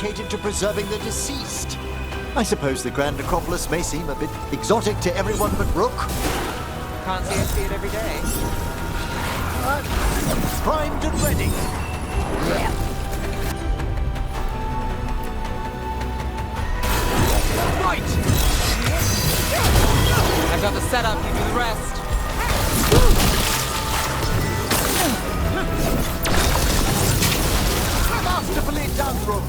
dedicated to preserving the deceased. I suppose the Grand Necropolis may seem a bit exotic to everyone but Rook. Can't say I see it every day. Primed and ready. Yeah. Right! I've got the setup, you do the rest. Masterfully done, Rook.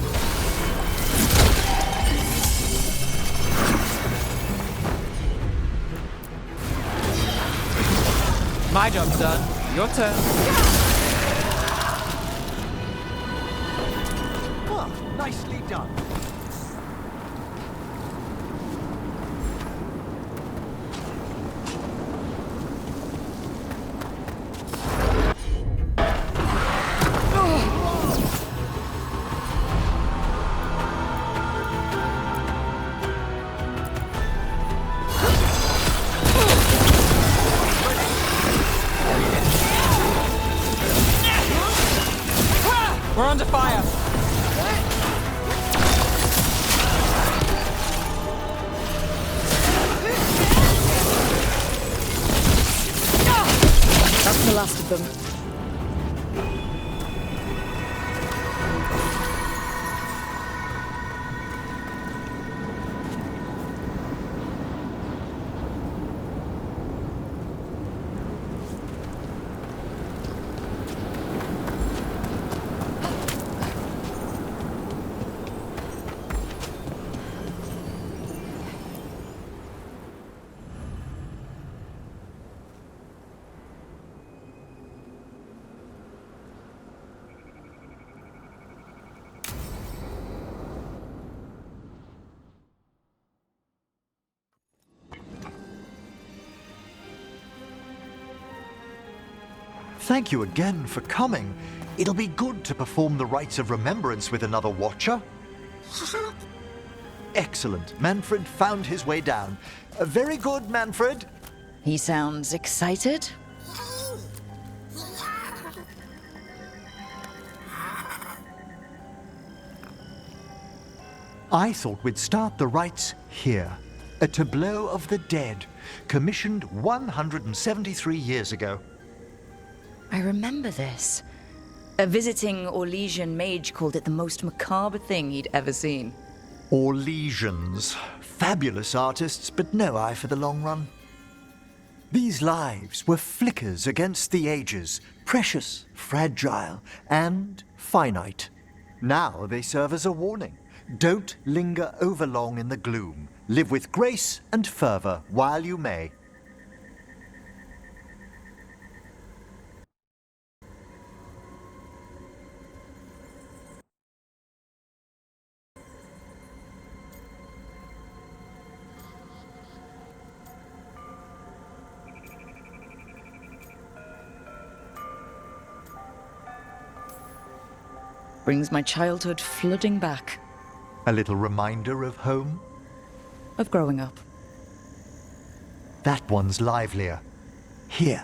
My job's done. Your turn. Ah, nicely done. We're under fire. That's the last of them. Thank you again for coming. It'll be good to perform the rites of remembrance with another Watcher. Excellent. Manfred found his way down. Very good, Manfred. He sounds excited. I thought we'd start the rites here. A tableau of the dead, commissioned 173 years ago. I remember this. A visiting Orlesian mage called it the most macabre thing he'd ever seen. Orlesians. Fabulous artists, but no eye for the long run. These lives were flickers against the ages, precious, fragile, and finite. Now they serve as a warning. Don't linger overlong in the gloom. Live with grace and fervor while you may. Brings my childhood flooding back. A little reminder of home? Of growing up. That one's livelier. Here.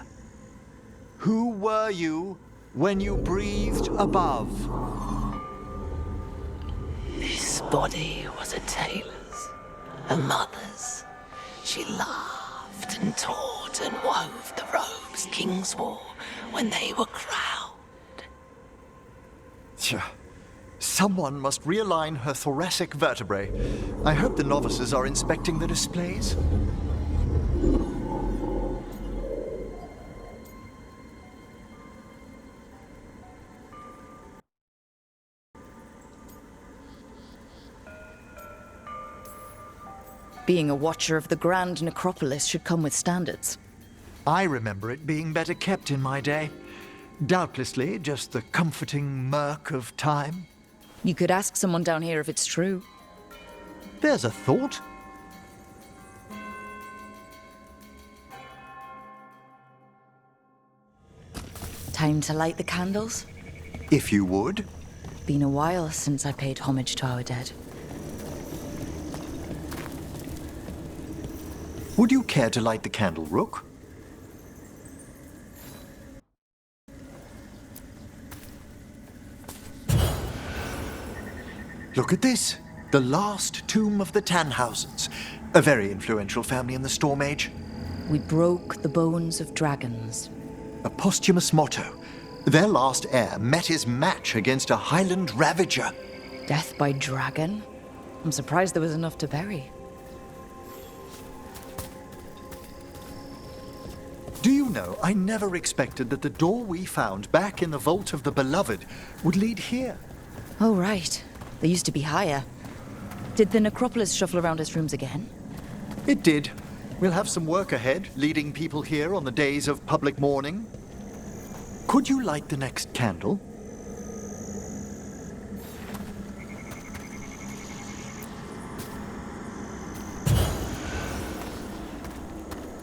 Who were you when you breathed above? This body was a tailor's, a mother's. She laughed and taught and wove the robes kings wore when they were crowned. Tja. Someone must realign her thoracic vertebrae. I hope the novices are inspecting the displays. Being a watcher of the Grand Necropolis should come with standards. I remember it being better kept in my day. Doubtlessly just the comforting murk of time. You could ask someone down here if it's true. There's a thought. Time to light the candles? If you would. Been a while since I paid homage to our dead. Would you care to light the candle, Rook? Look at this. The last tomb of the Tannhausens, a very influential family in the Storm Age. We broke the bones of dragons. A posthumous motto. Their last heir met his match against a Highland Ravager. Death by dragon? I'm surprised there was enough to bury. Do you know, I never expected that the door we found back in the Vault of the Beloved would lead here. Oh, right. They used to be higher. Did the necropolis shuffle around its rooms again? It did. We'll have some work ahead, leading people here on the days of public mourning. Could you light the next candle?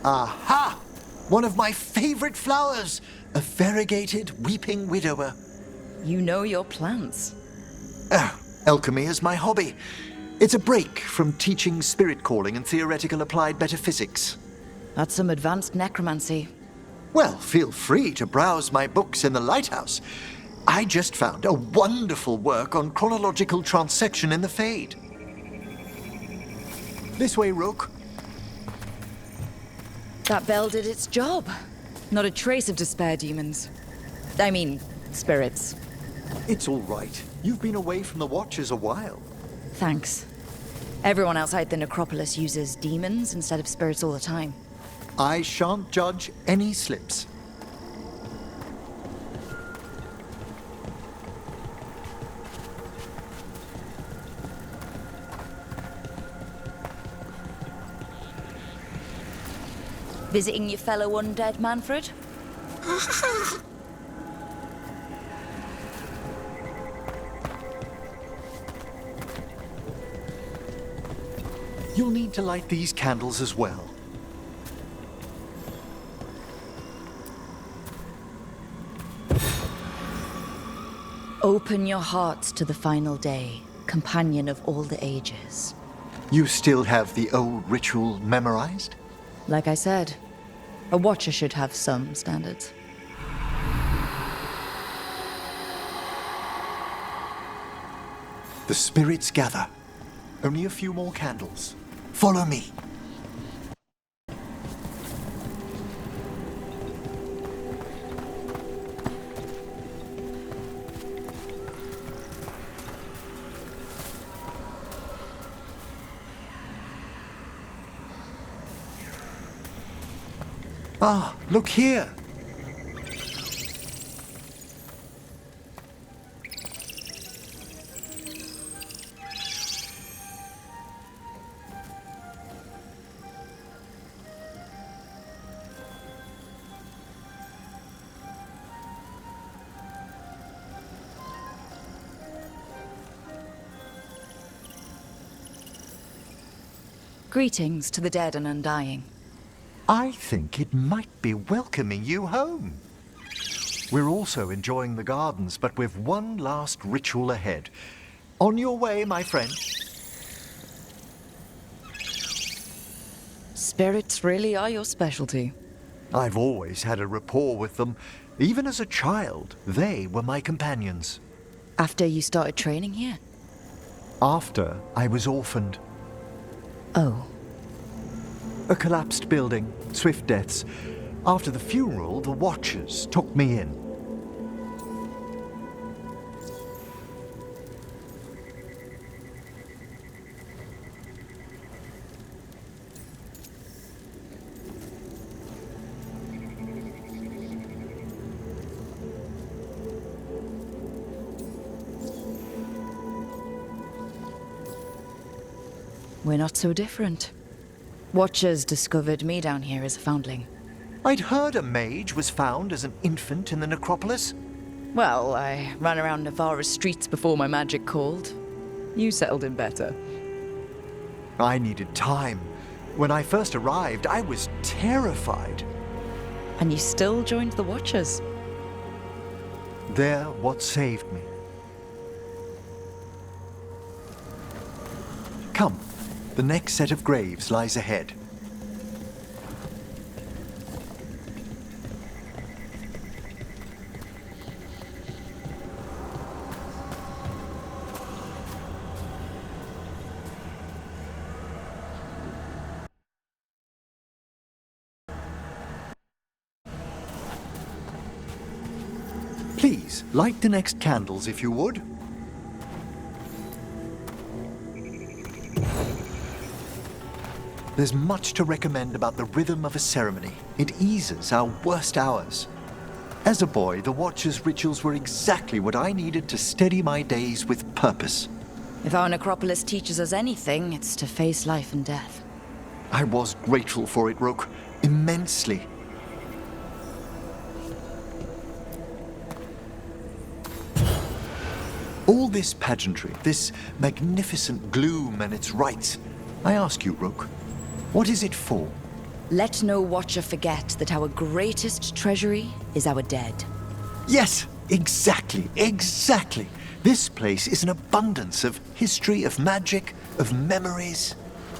Aha! One of my favorite flowers! A variegated weeping widower. You know your plants. Alchemy is my hobby. It's a break from teaching spirit calling and theoretical applied metaphysics. That's some advanced necromancy. Well, feel free to browse my books in the lighthouse. I just found a wonderful work on chronological transection in the Fade. This way, Rook. That bell did its job. Not a trace of despair demons. I mean, spirits. It's all right. You've been away from the Watchers a while. Thanks. Everyone outside the necropolis uses demons instead of spirits all the time. I shan't judge any slips. Visiting your fellow undead, Manfred? You'll need to light these candles as well. Open your hearts to the final day, companion of all the ages. You still have the old ritual memorized? Like I said, a watcher should have some standards. The spirits gather. Only a few more candles. Follow me. Ah, look here. Greetings to the dead and undying. I think it might be welcoming you home. We're also enjoying the gardens, but with one last ritual ahead. On your way, my friend. Spirits really are your specialty. I've always had a rapport with them. Even as a child, they were my companions. After you started training here? After I was orphaned. Oh. A collapsed building, swift deaths. After the funeral, the Watchers took me in. We're not so different. Watchers discovered me down here as a foundling. I'd heard a mage was found as an infant in the necropolis. Well, I ran around Navarra's streets before my magic called. You settled in better. I needed time. When I first arrived, I was terrified. And you still joined the Watchers? They're what saved me. Come, the next set of graves lies ahead. Please, light the next candles if you would. There's much to recommend about the rhythm of a ceremony. It eases our worst hours. As a boy, the Watcher's rituals were exactly what I needed to steady my days with purpose. If our necropolis teaches us anything, it's to face life and death. I was grateful for it, Rook. Immensely. All this pageantry, this magnificent gloom and its rites, I ask you, Rook, what is it for? Let no Watcher forget that our greatest treasury is our dead. Yes, exactly, exactly. This place is an abundance of history, of magic, of memories.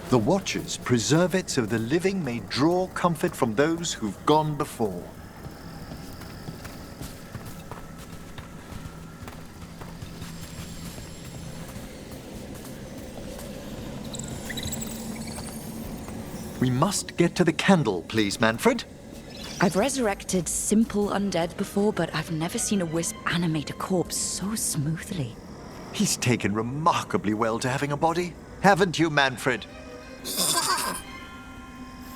The Watchers preserve it so the living may draw comfort from those who've gone before. We must get to the candle, please, Manfred. I've resurrected simple undead before, but I've never seen a wisp animate a corpse so smoothly. He's taken remarkably well to having a body, haven't you, Manfred?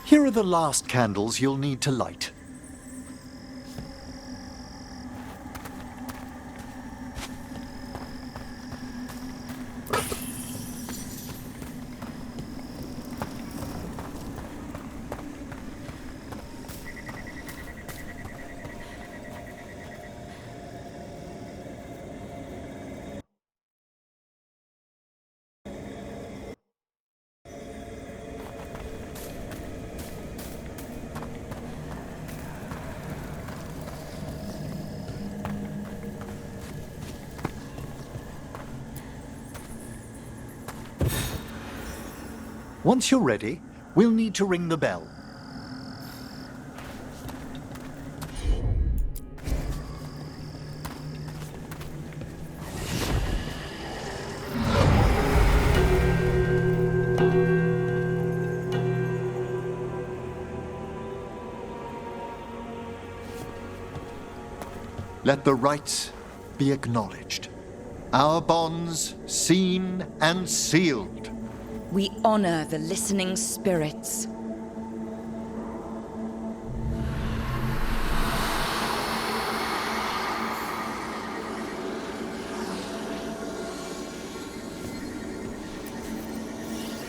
Here are the last candles you'll need to light. Once you're ready, we'll need to ring the bell. Let the rites be acknowledged. Our bonds seen and sealed. We honor the listening spirits.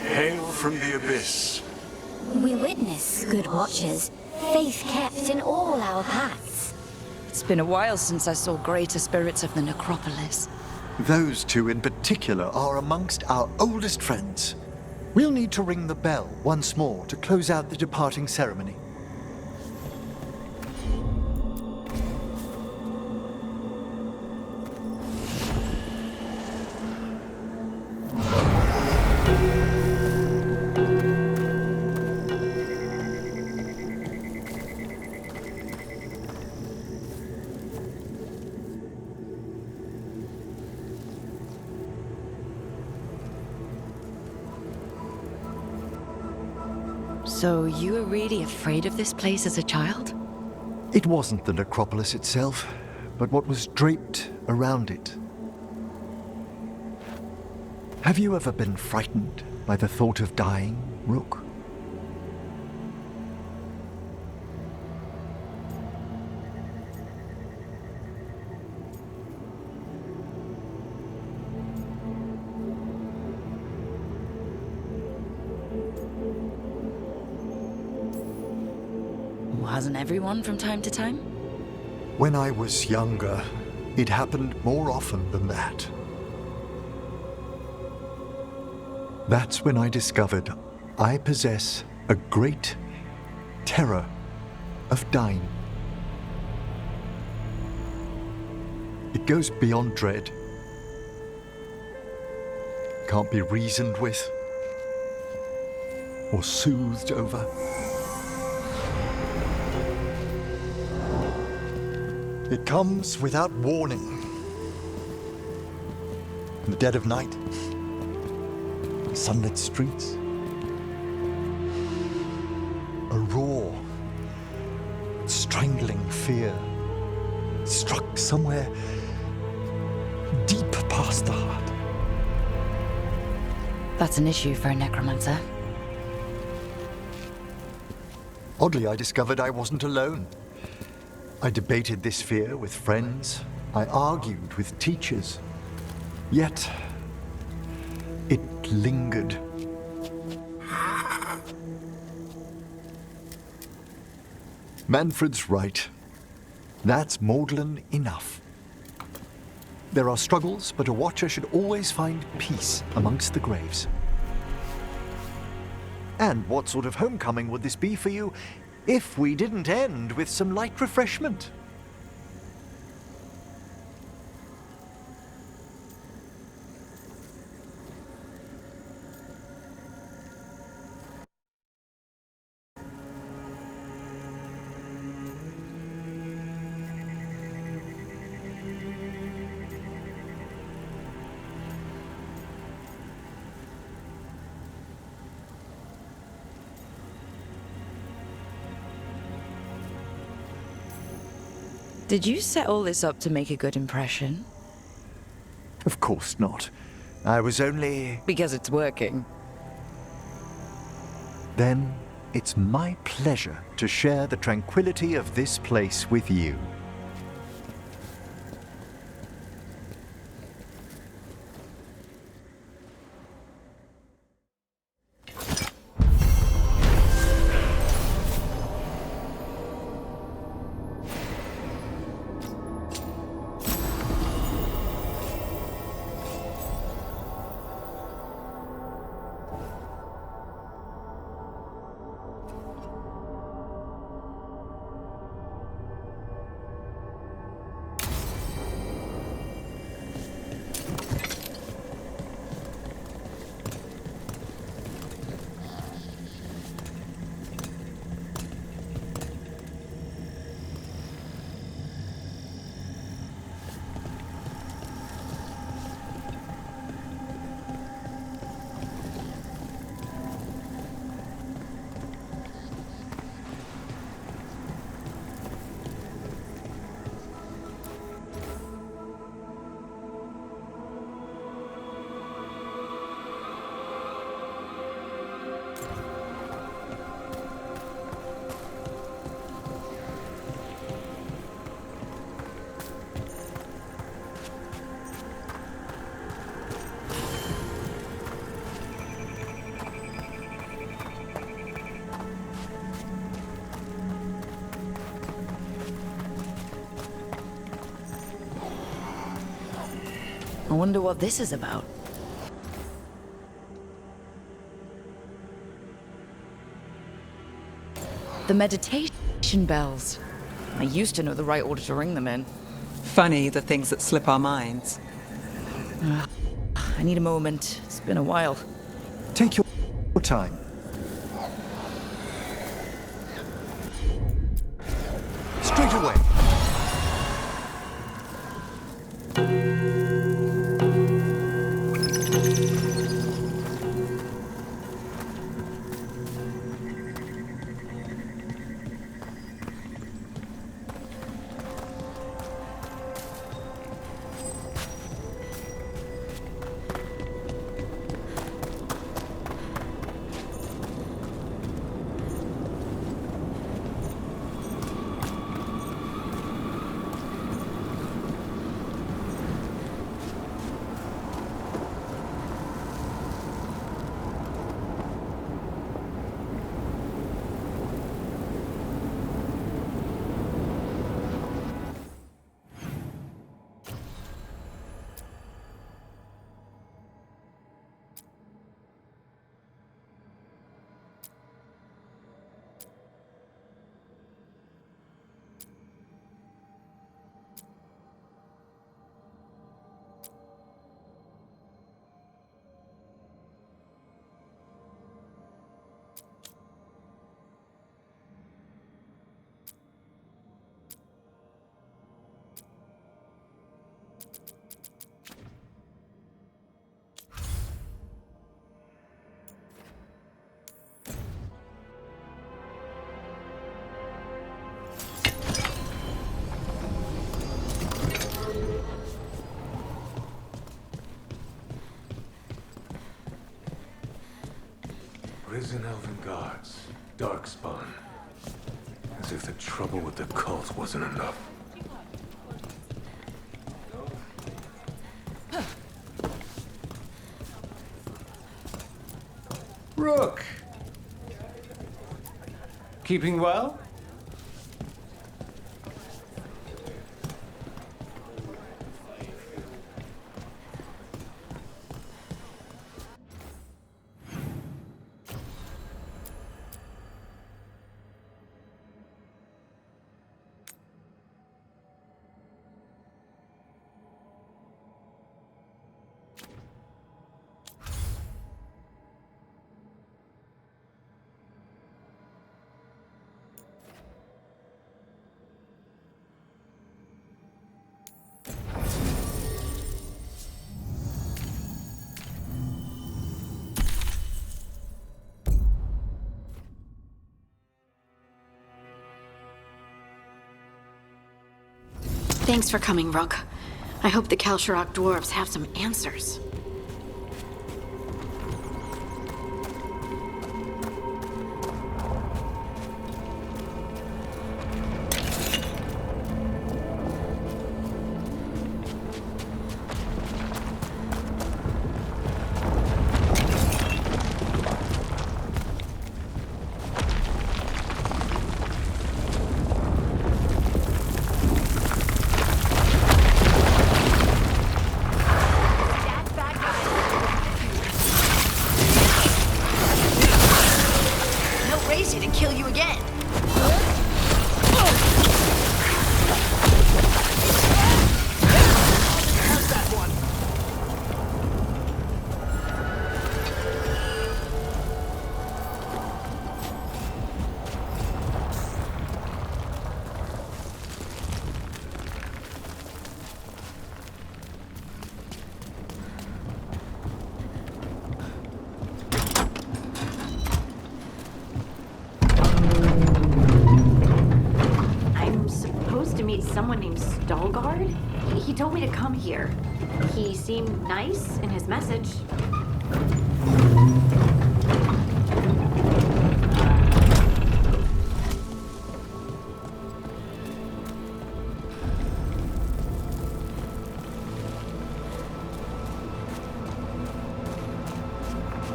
Hail from the abyss. We witness, good watchers, faith kept in all our paths. It's been a while since I saw greater spirits of the necropolis. Those two in particular are amongst our oldest friends. We'll need to ring the bell once more to close out the departing ceremony. So you were really afraid of this place as a child? It wasn't the necropolis itself, but what was draped around it. Have you ever been frightened by the thought of dying, Rook? Hasn't everyone from time to time? When I was younger, it happened more often than that. That's when I discovered I possess a great terror of dying. It goes beyond dread. Can't be reasoned with or soothed over. It comes without warning. In the dead of night, sunlit streets, a raw, strangling fear struck somewhere deep past the heart. That's an issue for a necromancer. Oddly, I discovered I wasn't alone. I debated this fear with friends. I argued with teachers. Yet, it lingered. Manfred's right. That's maudlin enough. There are struggles, but a watcher should always find peace amongst the graves. And what sort of homecoming would this be for you if we didn't end with some light refreshment? Did you set all this up to make a good impression? Of course not. I was only... Because it's working. Then it's my pleasure to share the tranquility of this place with you. I wonder what this is about. The meditation bells. I used to know the right order to ring them in. Funny, the things that slip our minds. I need a moment. It's been a while. Take your time. Straight away. Prison elven guards, darkspawn. As if the trouble with the cult wasn't enough. Rook! Keeping well? Thanks for coming, Rook. I hope the Kalsharok dwarves have some answers. To kill you again. How's that one? Someone named Stalgard? He told me to come here. He seemed nice in his message.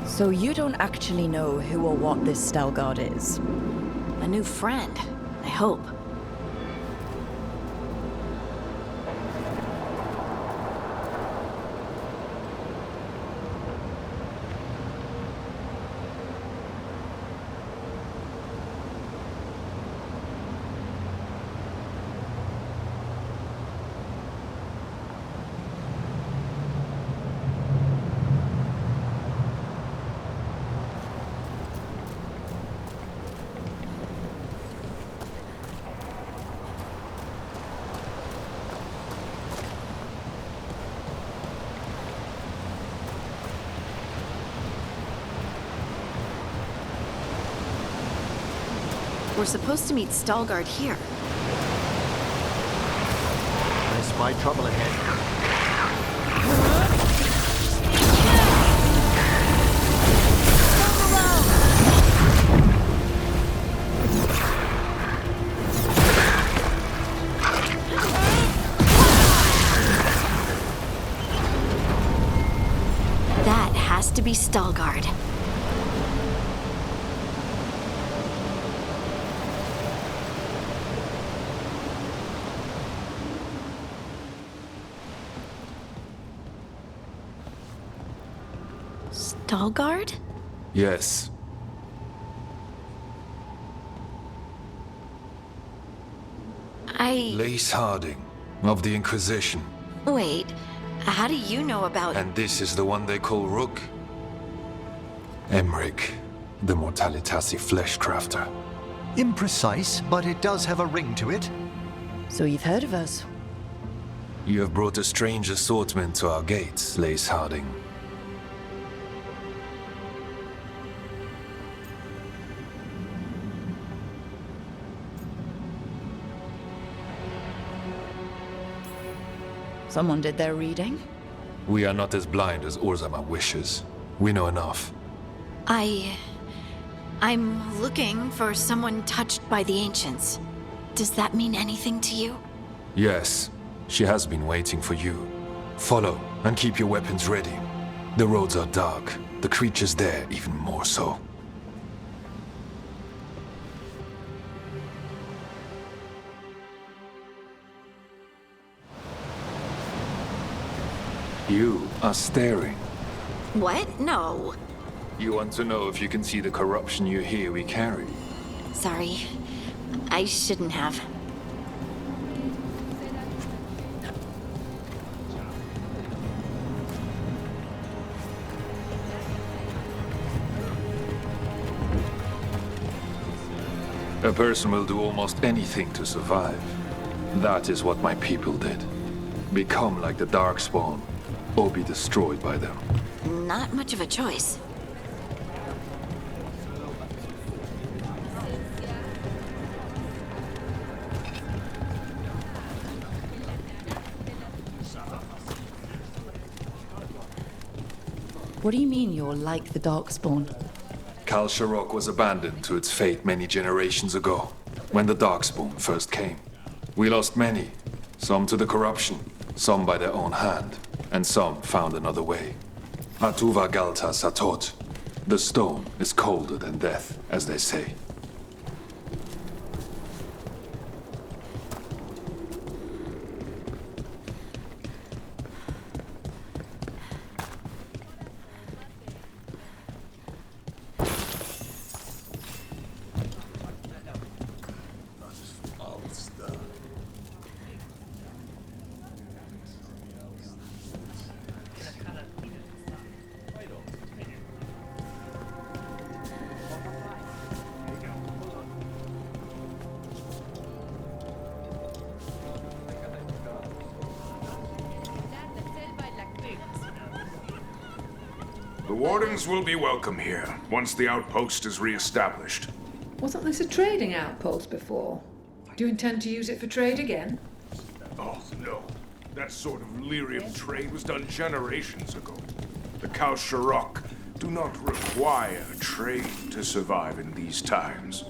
So you don't actually know who or what this Stalgard is? A new friend, I hope. We're supposed to meet Stalgard here. I spy trouble ahead. That has to be Stalgard. Stalgard? Yes. Lace Harding, of the Inquisition. Wait, how do you know about... And this is the one they call Rook? Emmerich, the Mortalitasi Fleshcrafter. Imprecise, but it does have a ring to it. So you've heard of us? You have brought a strange assortment to our gates, Lace Harding. Someone did their reading? We are not as blind as Orzama wishes. We know enough. I I'm looking for someone touched by the ancients. Does that mean anything to you? Yes, she has been waiting for you. Follow, and keep your weapons ready. The roads are dark, the creatures there even more so. You are staring. What? No. You want to know if you can see the corruption you hear we carry? Sorry. I shouldn't have. A person will do almost anything to survive. That is what my people did. Become like the Darkspawn, or be destroyed by them. Not much of a choice. What do you mean you're like the Darkspawn? Kal Sharok was abandoned to its fate many generations ago, when the Darkspawn first came. We lost many, some to the corruption, some by their own hand, and some found another way. Atuva Galta Satot. The stone is colder than death, as they say. The Wardens will be welcome here, once the outpost is re-established. Wasn't this a trading outpost before? Do you intend to use it for trade again? Oh, no. That sort of lyrium trade was done generations ago. The Kal Sharok do not require trade to survive in these times.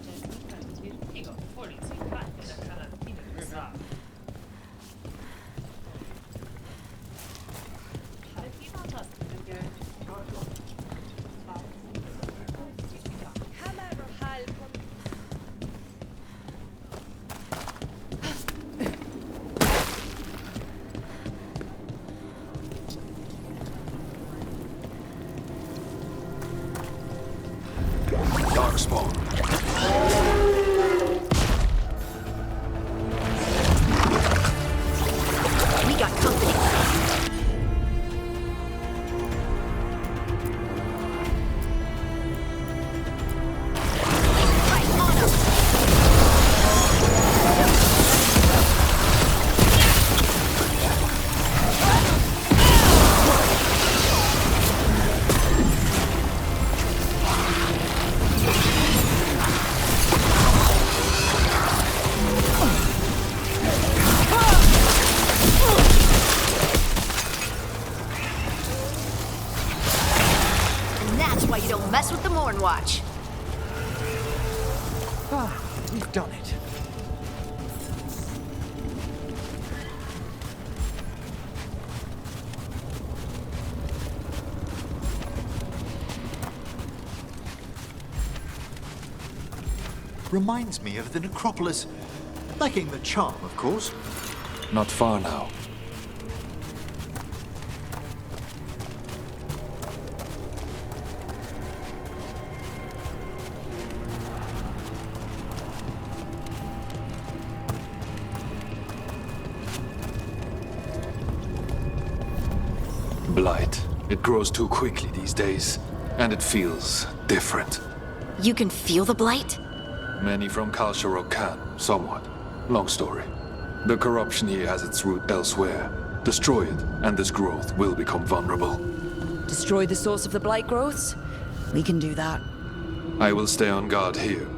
Darkspawn. We got company. Right on us. And that's why you don't mess with the Morn Watch. Ah, we've done it. Reminds me of the necropolis. Lacking the charm, of course. Not far now. Blight. It grows too quickly these days, and it feels different. You can feel the blight? Many from Kal Sharok can, somewhat. Long story. The corruption here has its root elsewhere. Destroy it, and this growth will become vulnerable. Destroy the source of the blight growths? We can do that. I will stay on guard here.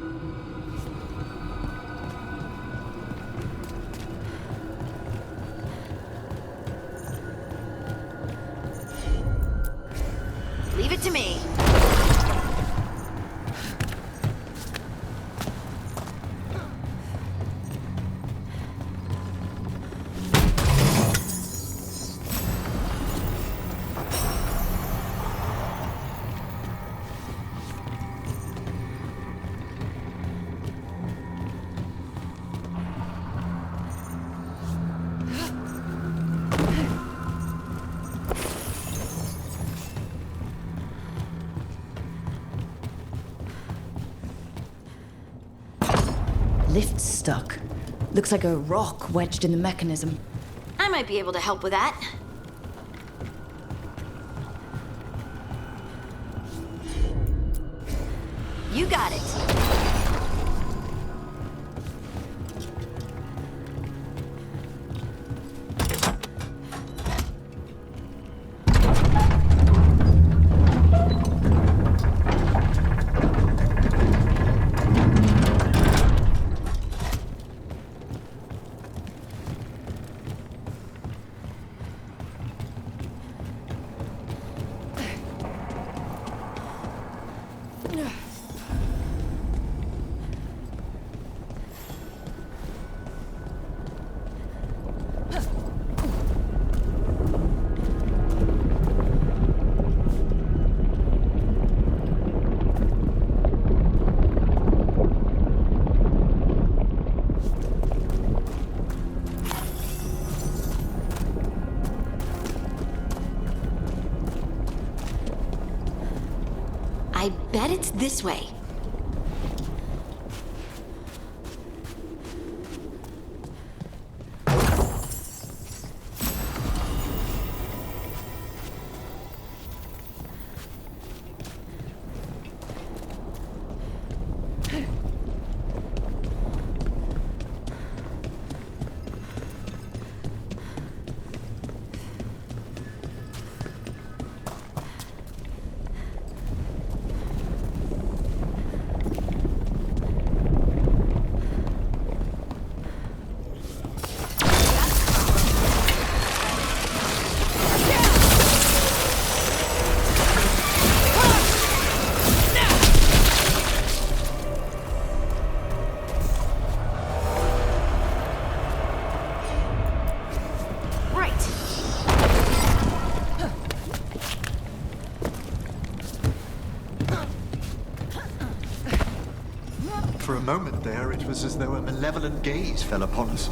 Leave it to me. lift's stuck. Looks like a rock wedged in the mechanism. I might be able to help with that. You got it. I bet it's this way. For a moment there, it was as though a malevolent gaze fell upon us.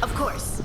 Of course.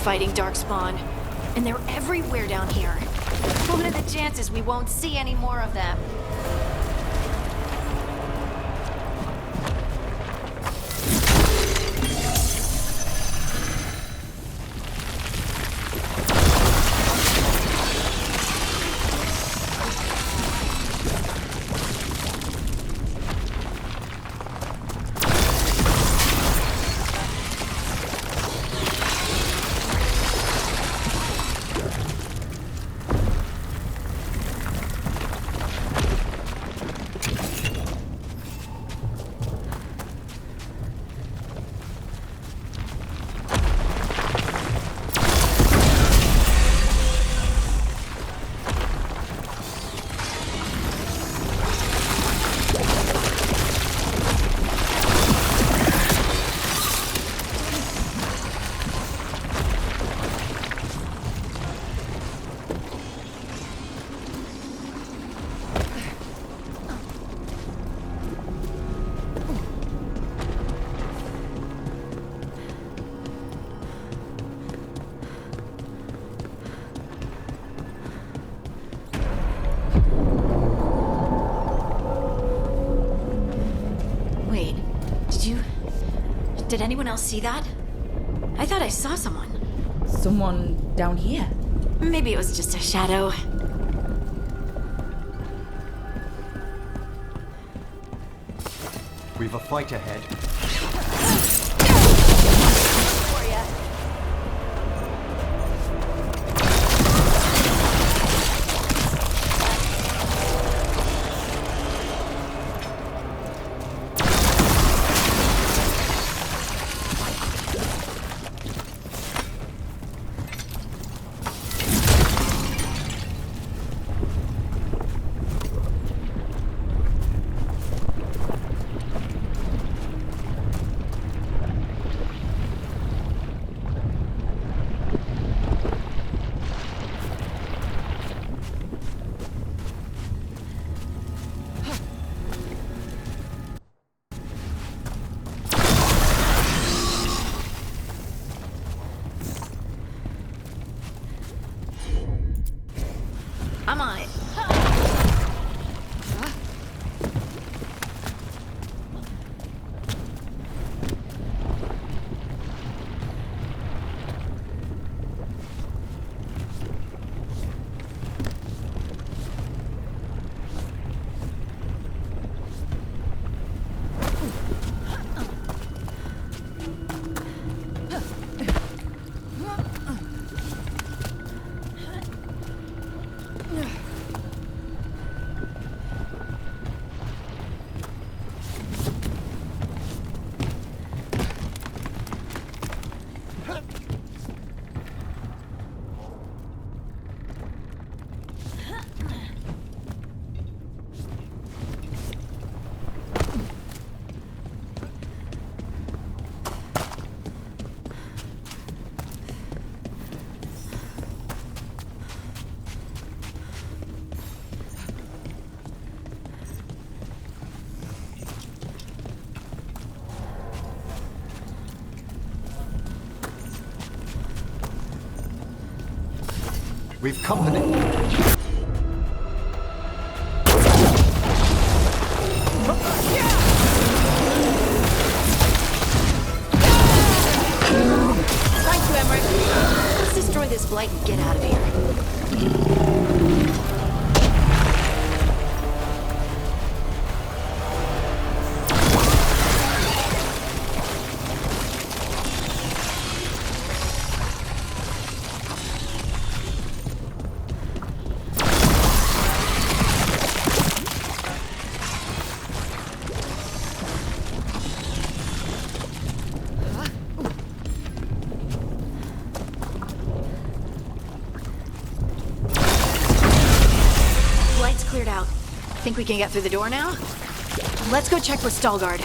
fighting Darkspawn. And they're everywhere down here. What are the chances we won't see any more of them? Did anyone else see that? I thought I saw someone. Someone down here? Maybe it was just a shadow. We've a fight ahead. I'm on it. We've company. Thank you, Emmerich. Let's destroy this blight and get out of here. Cleared out. Think we can get through the door now? Let's go check with Stalgard.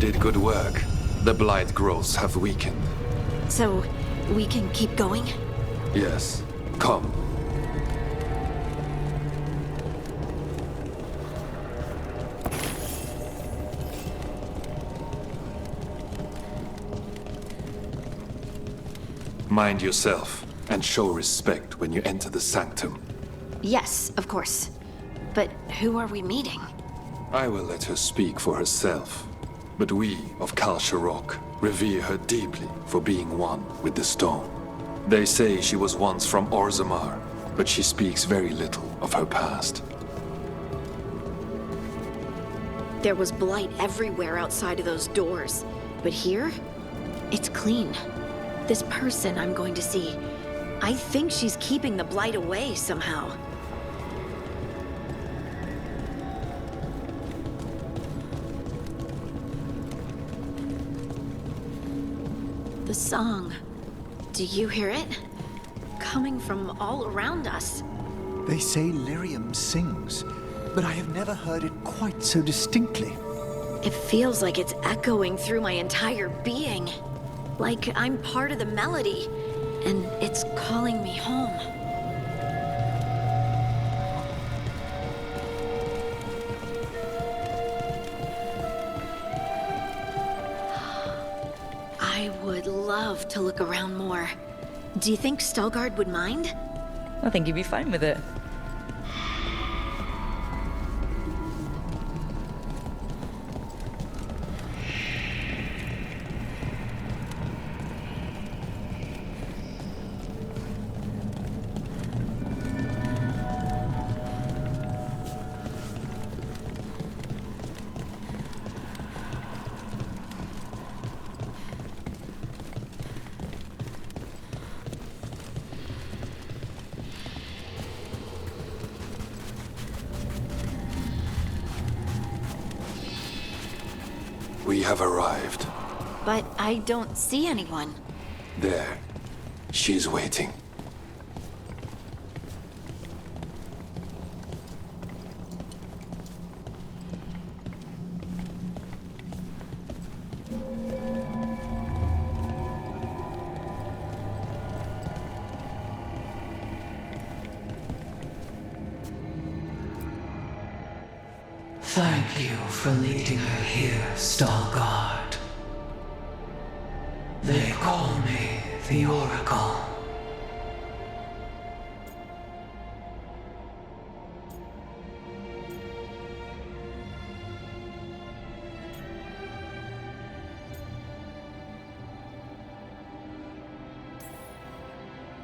did good work. The blight growths have weakened. So, we can keep going? Yes. Come. Mind yourself, and show respect when you enter the sanctum. Yes, of course. But who are we meeting? I will let her speak for herself. But we of Kal Sharok revere her deeply for being one with the stone. They say she was once from Orzammar, but she speaks very little of her past. There was blight everywhere outside of those doors. But here, it's clean. This person I'm going to see, I think she's keeping the blight away somehow. The song. Do you hear it? Coming from all around us. They say Lyrium sings, but I have never heard it quite so distinctly. It feels like it's echoing through my entire being. Like I'm part of the melody, and it's calling me home. I would love to look around more. Do you think Stalgard would mind? I think he'd be fine with it. We have arrived. But I don't see anyone. There. She's waiting. Thank you for leading her here, Stalgard. They call me the Oracle.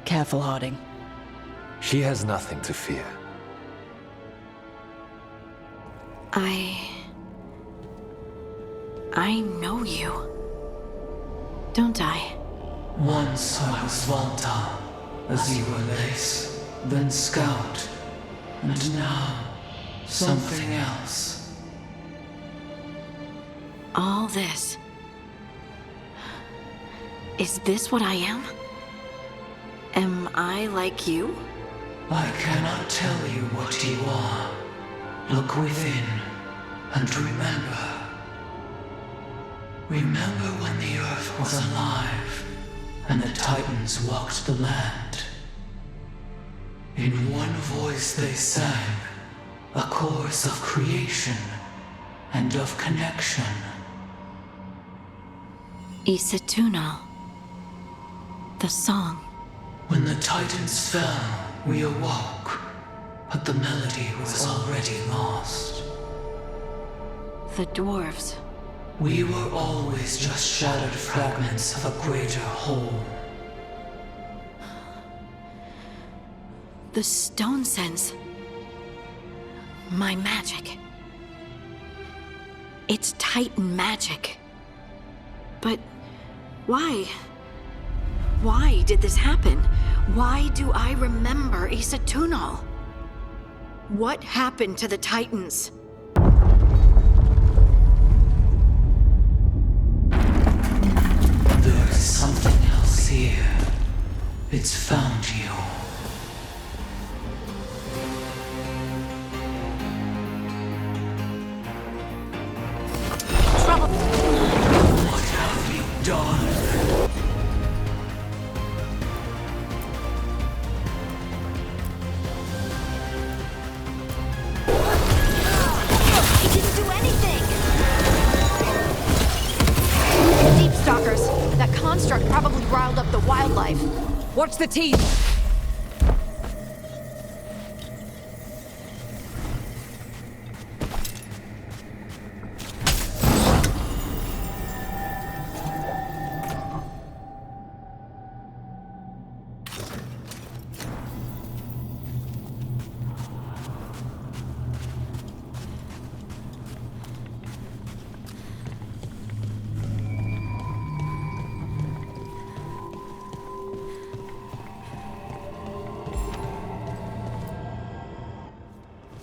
Careful, Harding. She has nothing to fear. I know you. Don't I? Once I was Volta, as you were Lace, then Scout, and now something else. All this. Is this what I am? Am I like you? I cannot tell you what you are. Look within, and remember. Remember when the Earth was alive, and the Titans walked the land. In one voice they sang, a chorus of creation and of connection. Isatunal. The song. When the Titans fell, we awoke, but the melody was already lost. The dwarves. We were always just shattered fragments of a greater whole. The stone sense. My magic. It's Titan magic. But why? Why did this happen? Why do I remember Isatunal? What happened to the Titans? There is something else here. It's found you. Trouble. monsters. That construct probably riled up the wildlife. Watch the teeth!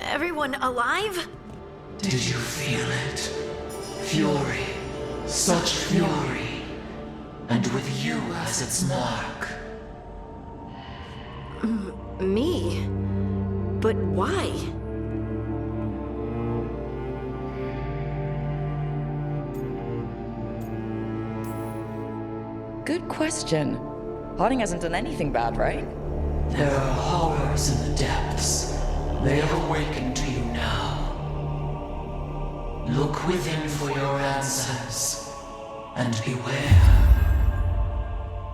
Everyone alive? Did you feel it? Fury. Such fury. And with you as its mark. Me? But why? Good question. Harding hasn't done anything bad, right? There are horrors in the depths. They have awakened to you now. Look within for your answers, and beware.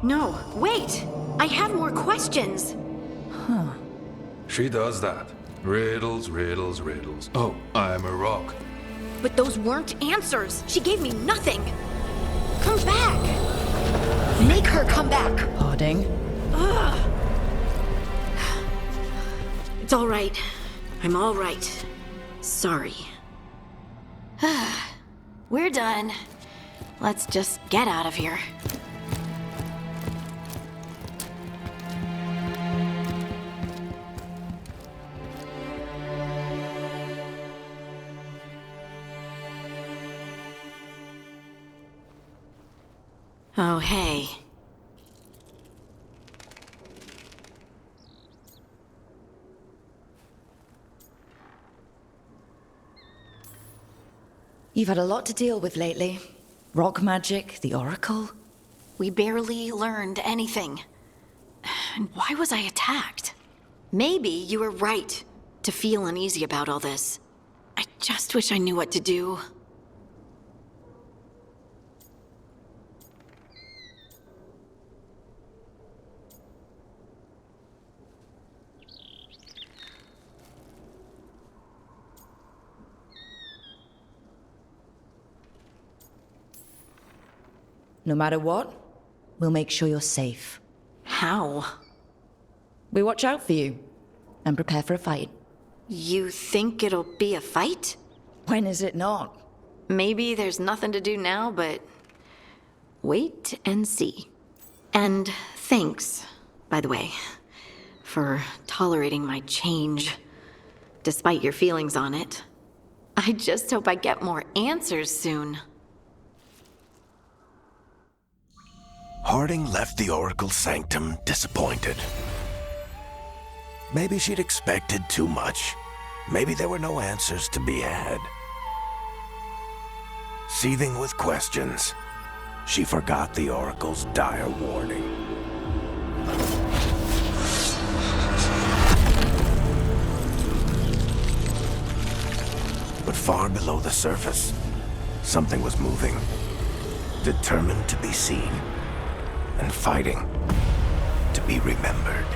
No, wait! I have more questions! She does that. Riddles, riddles, riddles. Oh, I'm a rock. But those weren't answers! She gave me nothing! Come back! Make her come back! Harding? Ugh. It's all right. I'm all right. Sorry. We're done. Let's just get out of here. Oh, hey. You've had a lot to deal with lately. Rock magic, the Oracle. We barely learned anything. And why was I attacked? Maybe you were right to feel uneasy about all this. I just wish I knew what to do. No matter what, we'll make sure you're safe. How? We watch out for you and prepare for a fight. You think it'll be a fight? When is it not? Maybe there's nothing to do now, but wait and see. And thanks, by the way, for tolerating my change, despite your feelings on it. I just hope I get more answers soon. Harding left the Oracle Sanctum disappointed. Maybe she'd expected too much. Maybe there were no answers to be had. Seething with questions, she forgot the Oracle's dire warning. But far below the surface, something was moving, determined to be seen, and fighting to be remembered.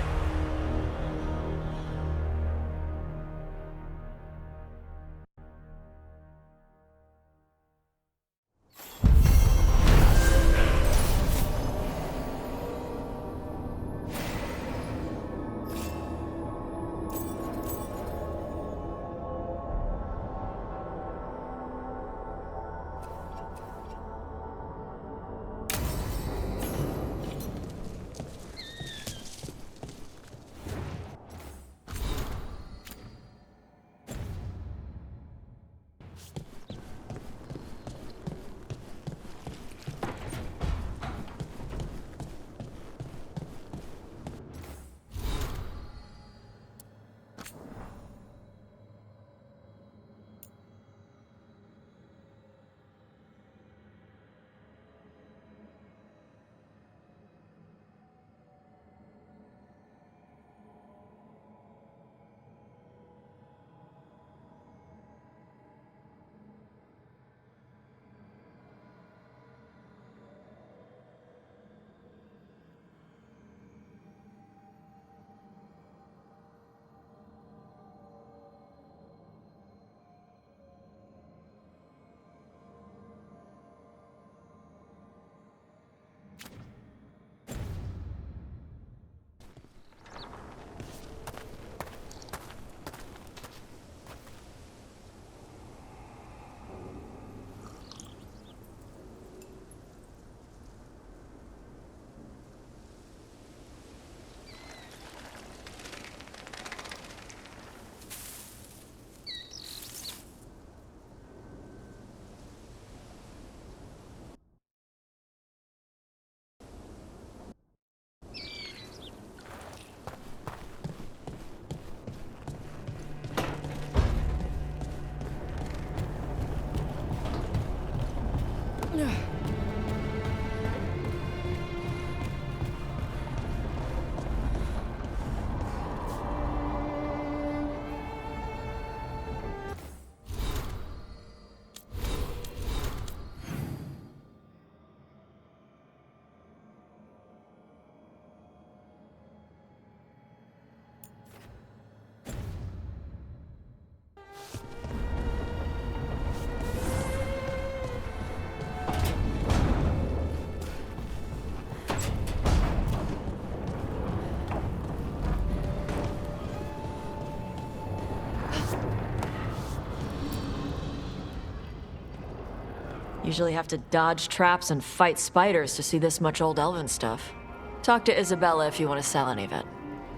Usually have to dodge traps and fight spiders to see this much old elven stuff. Talk to Isabella if you want to sell any of it.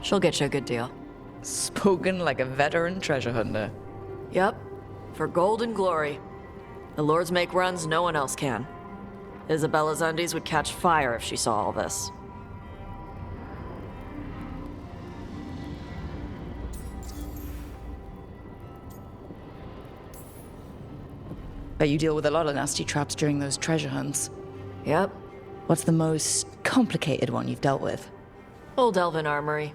She'll get you a good deal. Spoken like a veteran treasure hunter. Yep. For gold and glory. The lords make runs no one else can. Isabella's undies would catch fire if she saw all this. Bet you deal with a lot of nasty traps during those treasure hunts. Yep. What's the most complicated one you've dealt with? Old elven armory.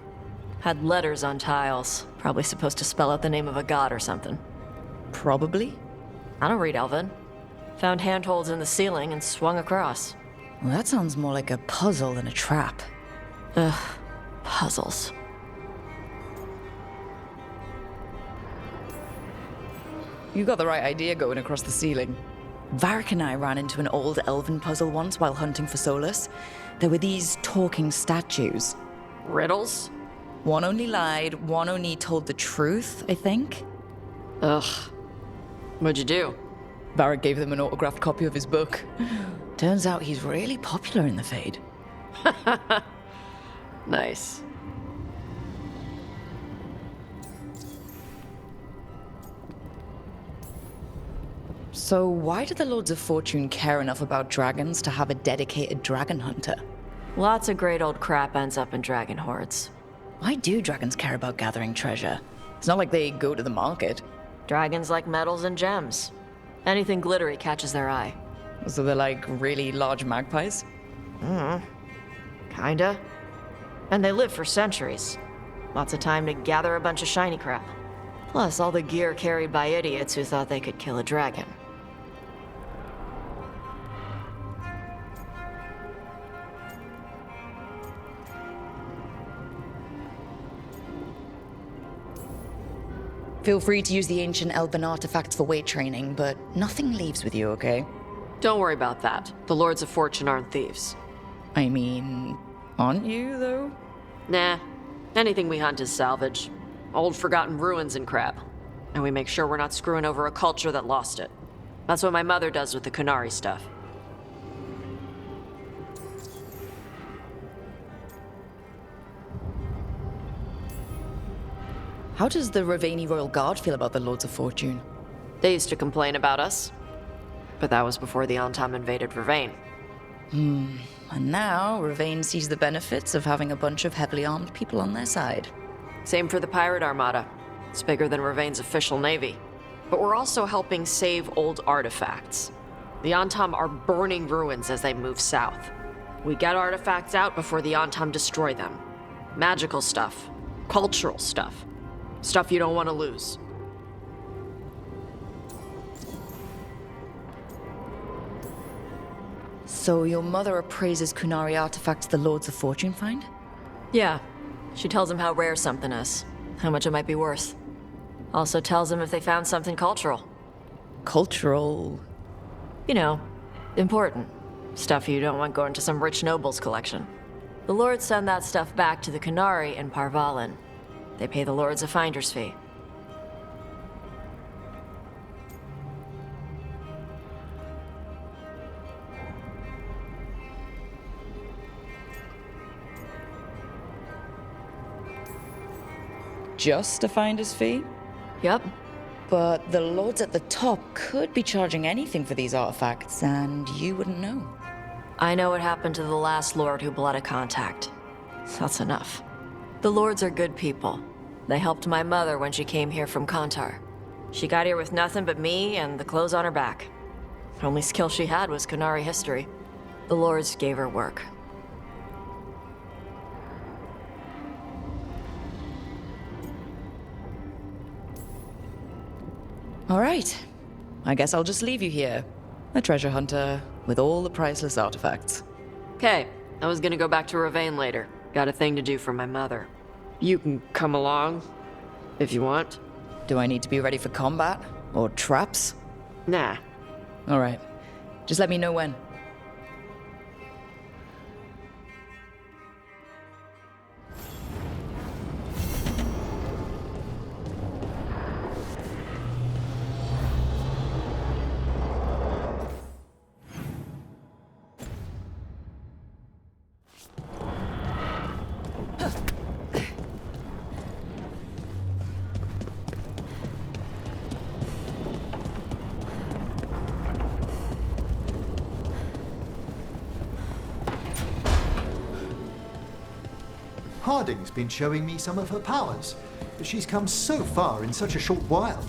Had letters on tiles. Probably supposed to spell out the name of a god or something. Probably? I don't read elven. Found handholds in the ceiling and swung across. Well, that sounds more like a puzzle than a trap. Ugh. Puzzles. You got the right idea going across the ceiling. Varric and I ran into an old elven puzzle once while hunting for Solus. There were these talking statues. Riddles? One only lied, one only told the truth, I think. Ugh. What'd you do? Varric gave them an autographed copy of his book. Turns out he's really popular in the Fade. Nice. So why do the Lords of Fortune care enough about dragons to have a dedicated dragon hunter? Lots of great old crap ends up in dragon hordes. Why do dragons care about gathering treasure? It's not like they go to the market. Dragons like metals and gems. Anything glittery catches their eye. So they're like really large magpies? Kinda. And they live for centuries. Lots of time to gather a bunch of shiny crap. Plus all the gear carried by idiots who thought they could kill a dragon. Feel free to use the ancient elven artifacts for weight training, but nothing leaves with you, okay? Don't worry about that. The Lords of Fortune aren't thieves. I mean, aren't you, though? Nah. Anything we hunt is salvage. Old forgotten ruins and crap. And we make sure we're not screwing over a culture that lost it. That's what my mother does with the Kunari stuff. How does the Ravani Royal Guard feel about the Lords of Fortune? They used to complain about us. But that was before the Antam invaded Ravane. And now, Ravane sees the benefits of having a bunch of heavily armed people on their side. Same for the Pirate Armada. It's bigger than Ravane's official navy. But we're also helping save old artifacts. The Antam are burning ruins as they move south. We get artifacts out before the Antam destroy them. Magical stuff. Cultural stuff. Stuff you don't want to lose. So your mother appraises Kunari artifacts the Lords of Fortune find? Yeah. She tells them how rare something is. How much it might be worth. Also tells them if they found something cultural. Cultural? You know, important. Stuff you don't want going to some rich noble's collection. The lords send that stuff back to the Kunari in Parvalin. They pay the lords a finder's fee. Just a finder's fee? Yep. But the lords at the top could be charging anything for these artifacts, and you wouldn't know. I know what happened to the last lord who blooded contact. That's enough. The lords are good people. They helped my mother when she came here from Kantar. She got here with nothing but me and the clothes on her back. The only skill she had was Kunari history. The lords gave her work. All right. I guess I'll just leave you here. A treasure hunter with all the priceless artifacts. Okay, I was gonna go back to Ravane later. Got a thing to do for my mother. You can come along, if you want. Do I need to be ready for combat? Or traps? Nah. All right. Just let me know when. Harding's been showing me some of her powers. She's come so far in such a short while.